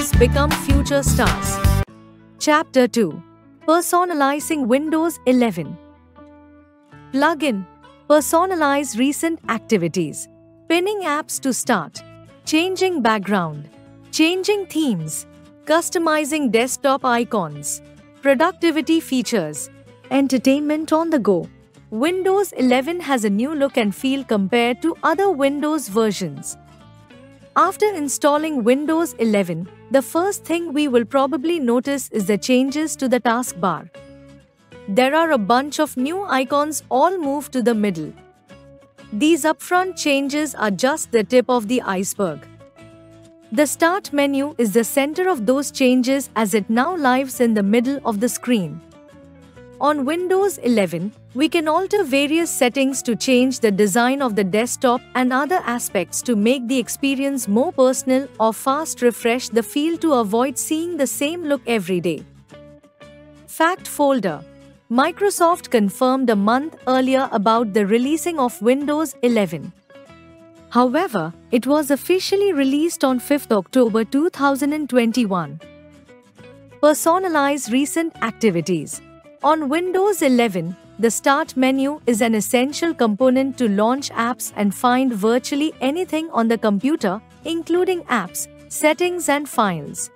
users become future stars. Chapter 2. Personalizing Windows 11. Plugin. Personalize recent activities. Pinning apps to start. Changing background. Changing themes. Customizing desktop icons. Productivity features. Entertainment on the go. Windows 11 has a new look and feel compared to other Windows versions. After installing Windows 11, the first thing we will probably notice is the changes to the taskbar. There are a bunch of new icons all moved to the middle. These upfront changes are just the tip of the iceberg. The Start menu is the center of those changes as it now lives in the middle of the screen. On Windows 11, we can alter various settings to change the design of the desktop and other aspects to make the experience more personal or fast refresh the feel to avoid seeing the same look every day. Fact folder. Microsoft confirmed a month earlier about the releasing of Windows 11. However, it was officially released on 5th October 2021. Personalize recent activities. On Windows 11, the Start menu is an essential component to launch apps and find virtually anything on the computer, including apps, settings, and files.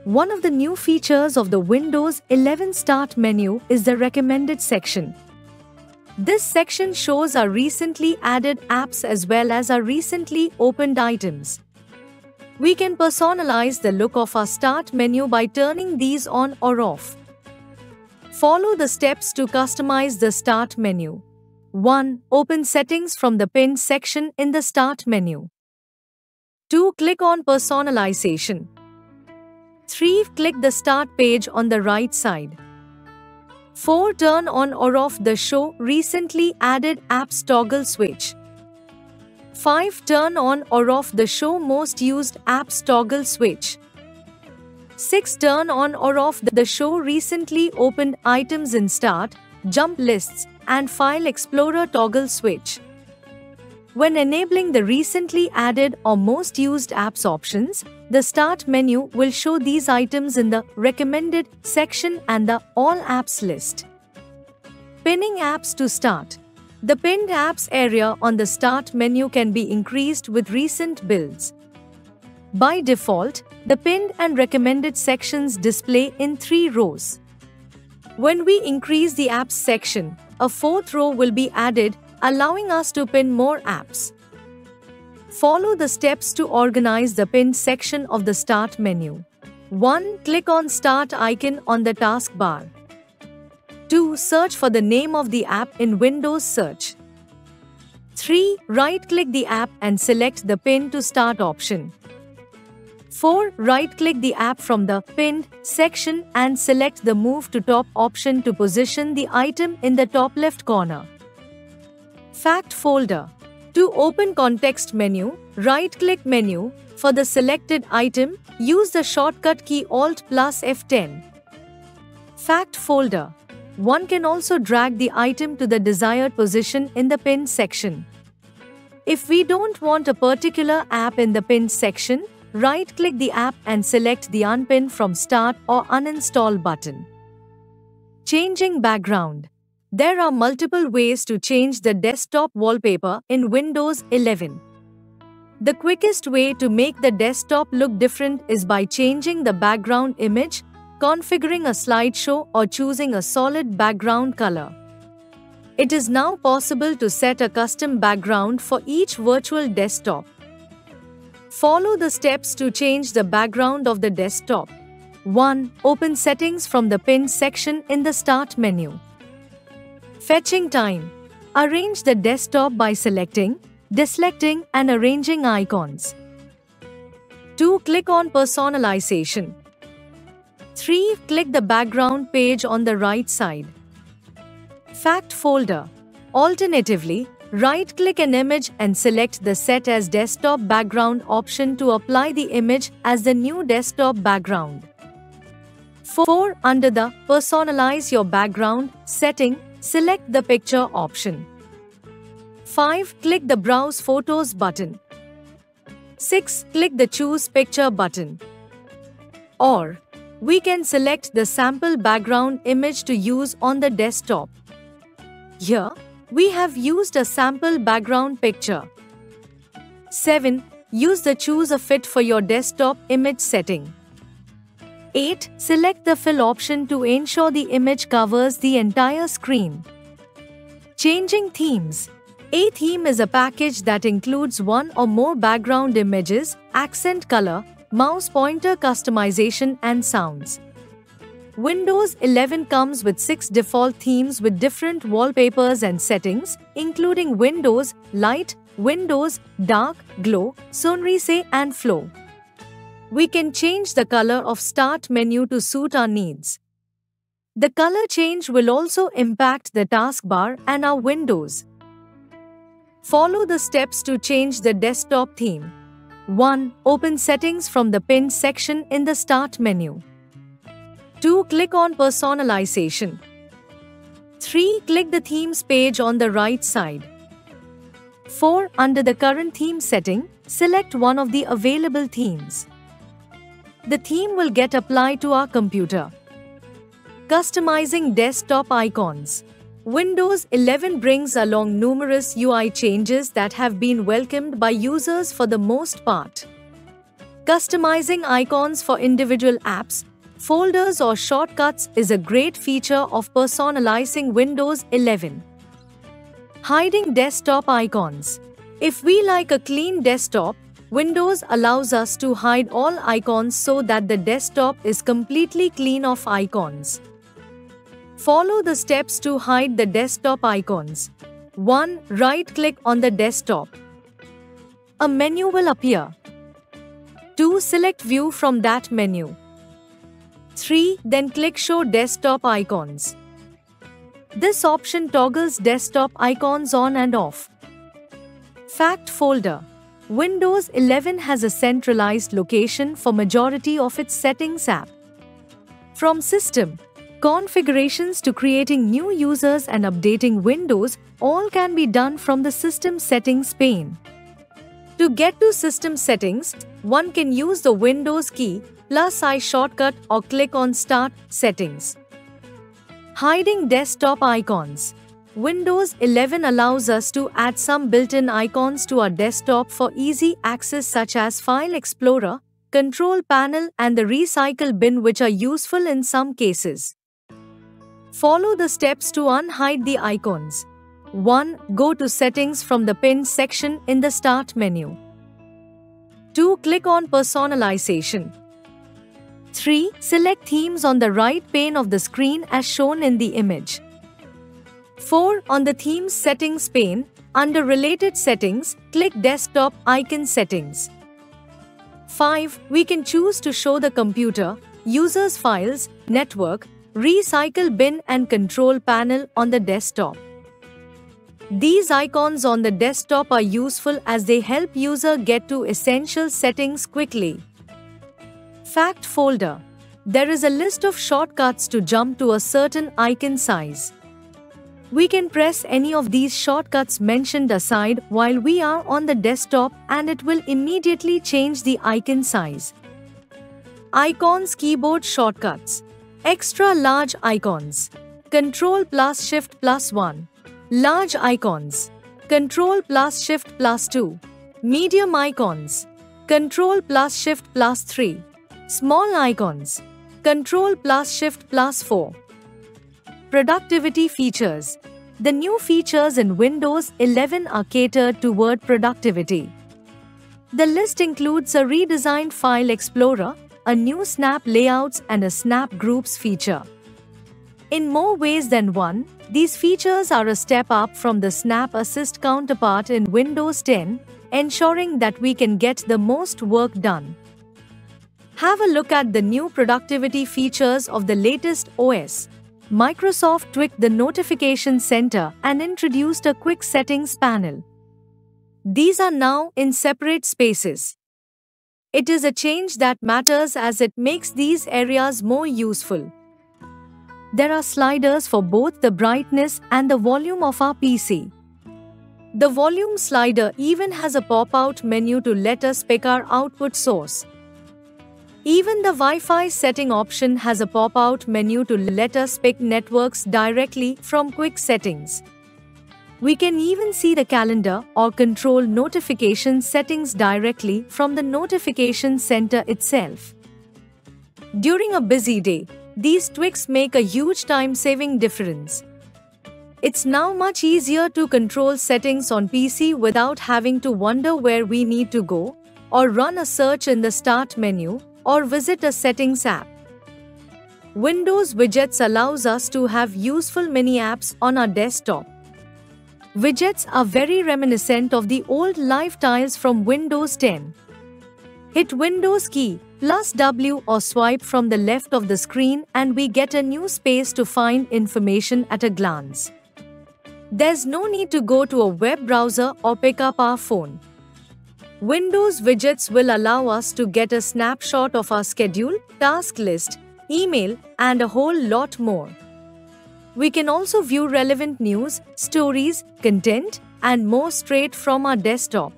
One of the new features of the Windows 11 Start menu is the Recommended section. This section shows our recently added apps as well as our recently opened items. We can personalize the look of our Start menu by turning these on or off. Follow the steps to customize the Start menu. 1. Open Settings from the Pinned section in the Start menu. 2. Click on Personalization. 3. Click the Start page on the right side. 4. Turn on or off the Show Recently Added Apps toggle switch. 5. Turn on or off the Show Most Used Apps toggle switch. 6. Turn on or off the Show Recently Opened Items in Start, Jump Lists, and File Explorer toggle switch. When enabling the Recently Added or Most Used Apps options, the Start menu will show these items in the Recommended section and the All Apps list. Pinning apps to start. The Pinned apps area on the Start menu can be increased with recent builds. By default, the Pinned and Recommended sections display in 3 rows. When we increase the Apps section, a 4th row will be added, allowing us to pin more apps. Follow the steps to organize the Pinned section of the Start menu. 1. Click on Start icon on the taskbar. 2. Search for the name of the app in Windows Search. 3. Right-click the app and select the Pin to Start option. 4. Right-click the app from the Pinned section and select the Move to Top option to position the item in the top left corner. Fact folder. To open Context menu, right-click menu. For the selected item, use the shortcut key Alt plus F10. Fact folder. One can also drag the item to the desired position in the Pinned section. If we don't want a particular app in the Pinned section, right-click the app and select the Unpin from Start or Uninstall button. Changing background. There are multiple ways to change the desktop wallpaper in Windows 11. The quickest way to make the desktop look different is by changing the background image, configuring a slideshow, or choosing a solid background color. It is now possible to set a custom background for each virtual desktop. Follow the steps to change the background of the desktop. 1. Open Settings from the Pinned section in the Start menu. Fetching time. Arrange the desktop by selecting, deselecting, and arranging icons. 2. Click on Personalization. 3. Click the background page on the right side. Fact folder. Alternatively, right-click an image and select the Set as Desktop Background option to apply the image as the new desktop background. 4. Under the Personalize Your Background setting, select the Picture option. 5. Click the Browse Photos button. 6. Click the Choose Picture button. Or, we can select the sample background image to use on the desktop. Here, we have used a sample background picture. 7. Use the Choose a Fit for your desktop image setting. 8. Select the Fill option to ensure the image covers the entire screen. Changing themes. A theme is a package that includes one or more background images, accent color, mouse pointer customization and sounds. Windows 11 comes with 6 default themes with different wallpapers and settings, including Windows Light, Windows Dark, Glow, Sunrise and Flow. We can change the color of Start menu to suit our needs. The color change will also impact the taskbar and our windows. Follow the steps to change the desktop theme. 1. Open Settings from the Pinned section in the Start menu. 2. Click on Personalization. 3. Click the Themes page on the right side. 4. Under the current theme setting, select one of the available themes. The theme will get applied to our computer. Customizing desktop icons. Windows 11 brings along numerous UI changes that have been welcomed by users for the most part. Customizing icons for individual apps, folders or shortcuts is a great feature of personalizing Windows 11. Hiding desktop icons. If we like a clean desktop, Windows allows us to hide all icons so that the desktop is completely clean of icons. Follow the steps to hide the desktop icons. 1. Right-click on the desktop. A menu will appear. 2. Select View from that menu. 3. Then click Show Desktop Icons. This option toggles desktop icons on and off. Fact folder. Windows 11 has a centralized location for majority of its settings app. From system configurations to creating new users and updating Windows, all can be done from the System Settings pane. To get to System Settings, one can use the Windows key, +I shortcut or click on Start Settings. Hiding desktop icons. Windows 11 allows us to add some built-in icons to our desktop for easy access such as File Explorer, Control Panel and the Recycle Bin, which are useful in some cases. Follow the steps to unhide the icons. 1. Go to Settings from the Pinned section in the Start menu. 2. Click on Personalization. 3. Select Themes on the right pane of the screen as shown in the image. 4. On the Themes Settings pane, under Related Settings, click Desktop Icon Settings. 5. We can choose to show the computer, users' files, network, Recycle Bin and Control Panel on the desktop. These icons on the desktop are useful as they help user get to essential settings quickly. Fact folder. There is a list of shortcuts to jump to a certain icon size. We can press any of these shortcuts mentioned aside while we are on the desktop and it will immediately change the icon size. Icons keyboard shortcuts. Extra large icons. Ctrl+Shift+1. Large icons. Ctrl+Shift+2. Medium icons. Ctrl+Shift+3. Small icons. Ctrl+Shift+4. Productivity features. The new features in Windows 11 are catered toward productivity. The list includes a redesigned File Explorer, a new Snap Layouts and a Snap Groups feature. In more ways than one, these features are a step up from the Snap Assist counterpart in Windows 10, ensuring that we can get the most work done. Have a look at the new productivity features of the latest OS. Microsoft tweaked the Notification Center and introduced a quick settings panel. These are now in separate spaces. It is a change that matters as it makes these areas more useful. There are sliders for both the brightness and the volume of our PC. The volume slider even has a pop-out menu to let us pick our output source. Even the Wi-Fi setting option has a pop-out menu to let us pick networks directly from quick settings. We can even see the calendar or control notification settings directly from the notification center itself. During a busy day, these tweaks make a huge time-saving difference. It's now much easier to control settings on PC without having to wonder where we need to go, or run a search in the Start menu, or visit a Settings app. Windows Widgets allows us to have useful mini-apps on our desktop. Widgets are very reminiscent of the old live tiles from Windows 10. Hit Windows key plus W or swipe from the left of the screen and we get a new space to find information at a glance. There's no need to go to a web browser or pick up our phone. Windows Widgets will allow us to get a snapshot of our schedule, task list, email, and a whole lot more. We can also view relevant news, stories, content, and more straight from our desktop.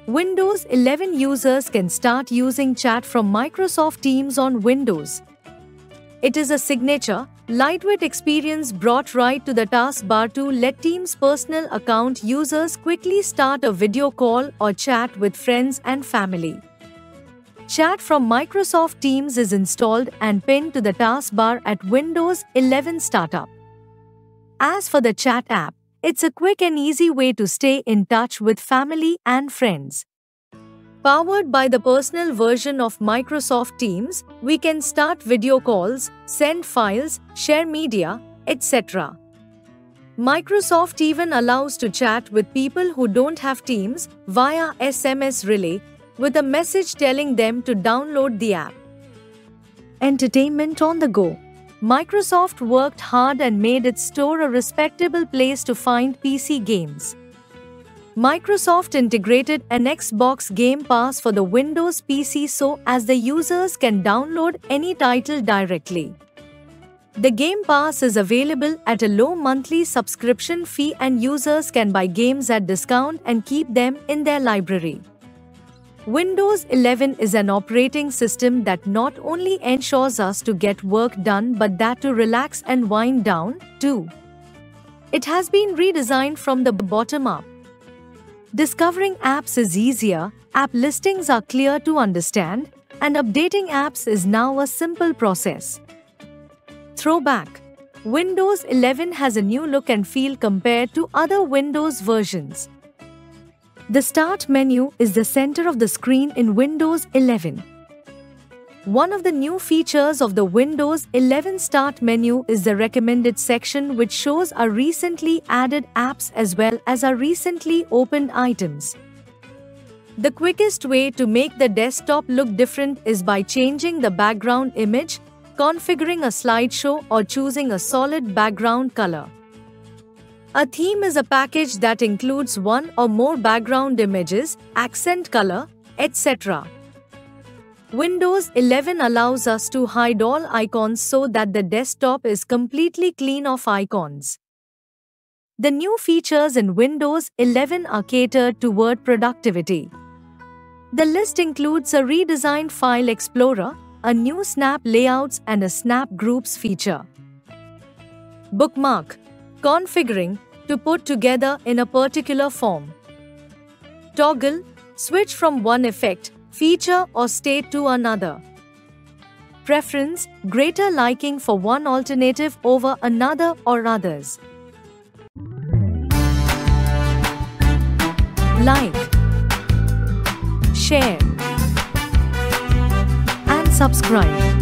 Windows 11 users can start using chat from Microsoft Teams on Windows. It is a signature, lightweight experience brought right to the taskbar to let Teams personal account users quickly start a video call or chat with friends and family. Chat from Microsoft Teams is installed and pinned to the taskbar at Windows 11 startup. As for the chat app, it's a quick and easy way to stay in touch with family and friends. Powered by the personal version of Microsoft Teams, we can start video calls, send files, share media, etc. Microsoft even allows to chat with people who don't have Teams via SMS relay, with a message telling them to download the app. Entertainment on the go. Microsoft worked hard and made its store a respectable place to find PC games. Microsoft integrated an Xbox Game Pass for the Windows PC so as the users can download any title directly. The Game Pass is available at a low monthly subscription fee and users can buy games at discount and keep them in their library. Windows 11 is an operating system that not only ensures us to get work done but that to relax and wind down, too. It has been redesigned from the bottom up. Discovering apps is easier, app listings are clear to understand, and updating apps is now a simple process. Throwback. Windows 11 has a new look and feel compared to other Windows versions. The Start menu is the center of the screen in Windows 11. One of the new features of the Windows 11 Start menu is the Recommended section, which shows our recently added apps as well as our recently opened items. The quickest way to make the desktop look different is by changing the background image, configuring a slideshow, or choosing a solid background color. A theme is a package that includes one or more background images, accent color, etc. Windows 11 allows us to hide all icons so that the desktop is completely clean of icons. The new features in Windows 11 are catered toward productivity. The list includes a redesigned File Explorer, a new Snap Layouts and a Snap Groups feature. Bookmark. Configuring to put together in a particular form. Toggle. Switch from one effect, feature or state to another. Preference, greater liking for one alternative over another or others. Like, share, and subscribe.